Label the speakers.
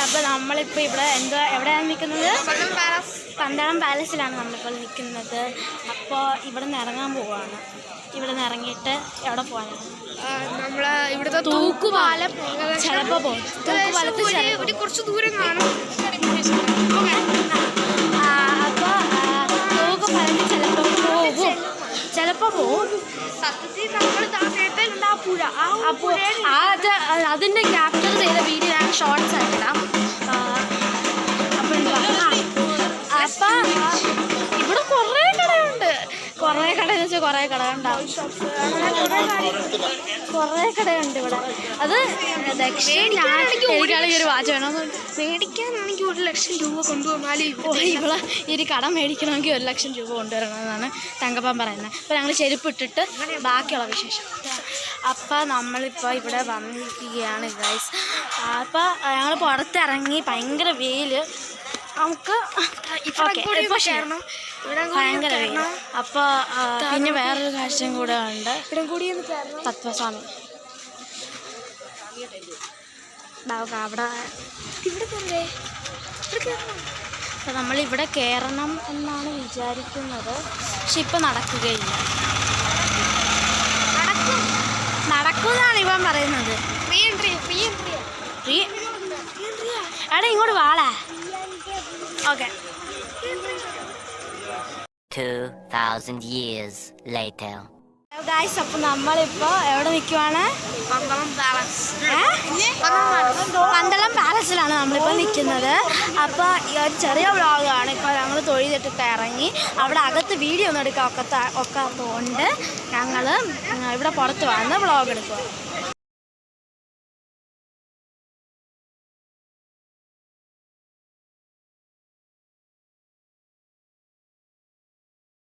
Speaker 1: അപ്പോൾ നമ്മളിപ്പോൾ ഇവിടെ എവിടെയാണ് നിൽക്കുന്നത്? പന്തളം പാലസിലാണ് നമ്മളിപ്പോൾ നിൽക്കുന്നത്. അപ്പോൾ ഇവിടെ നിന്ന് ഇറങ്ങാൻ പോവുകയാണ്. ഇവിടെ നിന്ന് ഇറങ്ങിയിട്ട് എവിടെ പോകാനാണ്?
Speaker 2: നമ്മൾ ഇവിടുത്തെ തൂക്കുപാലം
Speaker 1: ചിലപ്പോൾ പോകും. തൂക്കുപാലത്തിൽ
Speaker 2: കുറച്ച് ദൂരം കാണും.
Speaker 1: അപ്പോൾ തൂക്കുപാലത്തിൽ ചിലപ്പോൾ പോവും.
Speaker 2: സത്യത്തിൽ നമ്മൾ നേരത്തെ ആ പുഴ
Speaker 1: അപ്പോൾ അതിൻ്റെ ക്യാപ്ചർ ചെയ്ത വീഡിയോ ഞാൻ ഷോർട്സ് ആയിടാം. അപ്പോൾ ഇവിടെ കുറേ കടയുണ്ട്. കുറേ കടയെന്ന് വെച്ചാൽ കുറേ കട ഉണ്ടാവും. കുറേ കടയുണ്ട് ഇവിടെ. അത് എനിക്കാണെങ്കിൽ ഒരു വാച്ച് വേണം.
Speaker 2: മേടിക്കാനാണെങ്കിൽ 1 ലക്ഷം രൂപ കൊണ്ടുവന്നാലും
Speaker 1: ഇവിടെ ഈ കട മേടിക്കണമെങ്കിൽ 1 ലക്ഷം രൂപ കൊണ്ടുവരണമെന്നാണ് തങ്കപ്പൻ പറയുന്നത്. അപ്പോൾ ഞങ്ങൾ ചെരുപ്പ് ഇട്ടിട്ട് ബാക്കിയുള്ള വിശേഷം. അപ്പോൾ നമ്മളിപ്പോൾ ഇവിടെ വന്നിരിക്കുകയാണ് ഗൈസ്. അപ്പോൾ ഞങ്ങൾ പുറത്തിറങ്ങി. ഭയങ്കര വെയിൽ. നമുക്ക് ഭയങ്കര വെയിൽ. അപ്പോൾ പിന്നെ വേറൊരു കാഴ്ചയും കൂടെ ഉണ്ട്. തത്വസ്വാമി അവിടെ. അപ്പോൾ നമ്മളിവിടെ കയറണം എന്നാണ് വിചാരിക്കുന്നത്. പക്ഷെ ഇപ്പം നടക്കുകയില്ല. നടക്കുമെന്നാണ് ഇവൻ പറയുന്നത്. എടാ ഇങ്ങോട്ട് വാളാ. ഓക്കെ.
Speaker 3: 2000 years later.
Speaker 1: ഗായ്സ്, അപ്പോൾ നമ്മളിപ്പോൾ എവിടെ നിൽക്കുവാണ്? പന്തളം പാലസിലാണ് നമ്മളിപ്പോൾ നിൽക്കുന്നത്. അപ്പോൾ ഈ ഒരു ചെറിയ വ്ളോഗാണ്. ഇപ്പോൾ ഞങ്ങൾ തൊഴുതിട്ടിട്ട് ഇറങ്ങി. അവിടെ അകത്ത് വീഡിയോ ഒന്നും എടുക്കാൻ ഒക്കാത്തതുകൊണ്ട് ഞങ്ങൾ ഇവിടെ പുറത്ത് വന്ന് വ്ളോഗ് എടുക്കുക.